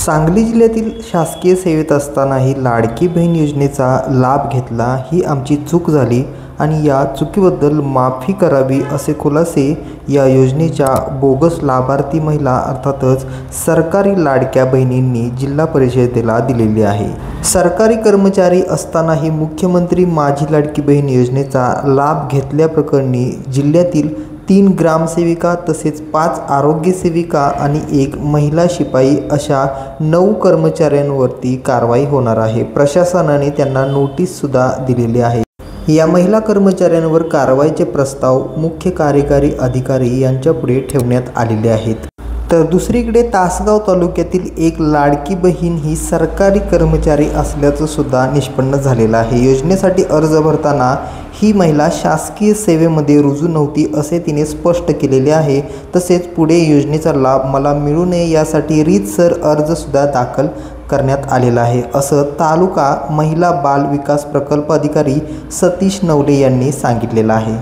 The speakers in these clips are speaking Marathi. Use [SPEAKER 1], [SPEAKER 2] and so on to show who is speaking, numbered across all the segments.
[SPEAKER 1] सांगली जिल्ह्यातील शासकीय सेवेत असतानाही लाडकी बहीण योजनेचा लाभ घेतला ही आमची चूक झाली आणि या चुकीबद्दल माफी करावी असे खुलासे या योजनेच्या बोगस लाभार्थी महिला अर्थातच सरकारी लाडक्या बहिणींनी जिल्हा परिषदेला दिलेले आहे। सरकारी कर्मचारी असतानाही मुख्यमंत्री माझी लाडकी बहीण योजनेचा लाभ घेतल्याप्रकरणी जिल्ह्यातील 3 ग्रामसेविका तसेच 5 आरोग्य सेविका आणि 1 महिला शिपाई अशा 9 कर्मचाऱ्यांवरती कारवाई होणार आहे। प्रशासनाने त्यांना नोटीससुद्धा दिलेली आहे। या महिला कर्मचाऱ्यांवर कारवाईचे प्रस्ताव मुख्य कार्यकारी अधिकारी यांच्यापुढे ठेवण्यात आलेले आहेत। तर दुसरीकडे तासगाव तालुक्यातील एक लाडकी बहीण ही सरकारी कर्मचारी असल्याचं सुद्धा निष्पन्न झालेलं आहे। योजनेसाठी अर्ज भरताना ही महिला शासकीय सेवेमध्ये रुजू नव्हती असे तिने स्पष्ट केलेले आहे। तसेच पुढे योजनेचा लाभ मला मिळू नये यासाठी रीतसर अर्जसुद्धा दाखल करण्यात आलेला आहे असं तालुका महिला बाल विकास प्रकल्प अधिकारी सतीश नवले यांनी सांगितलेलं आहे।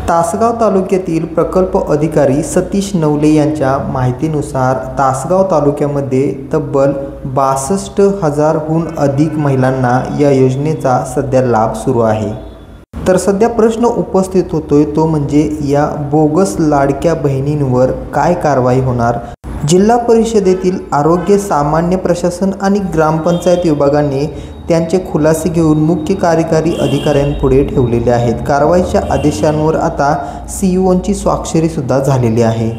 [SPEAKER 1] तासगाव तालुक्यातील प्रकल्प अधिकारी सतीश नवले यांच्या माहितीनुसार तासगाव तालुक्यामध्ये तब्बल 62,000हून अधिक महिलांना या योजनेचा सध्या लाभ सुरू आहे। तर सध्या प्रश्न उपस्थित होतोय तो म्हणजे या बोगस लाडक्या बहिणींवर काय कारवाई होणार। जिल्हा परिषदेतील आरोग्य सामान्य प्रशासन आणि ग्रामपंचायत विभागाने त्यांचे खुलासे घेऊन मुख्य कार्यकारी अधिकाऱ्यांपुढे ठेवलेले आहेत। कारवाईच्या आदेशांवर आता सीईओंची स्वाक्षरीसुद्धा झालेली आहे।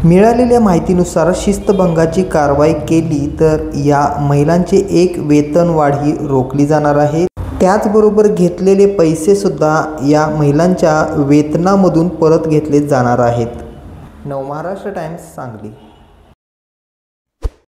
[SPEAKER 1] मिळालेल्या माहितीनुसार शिस्तभंगाची कारवाई केली तर या महिलांचे एक वेतनवाढही रोखली जाणार आहे। त्याचबरोबर घेतलेले पैसेसुद्धा या महिलांच्या वेतनामधून परत घेतले जाणार आहेत। नवमहाराष्ट्र टाइम्स सांगली।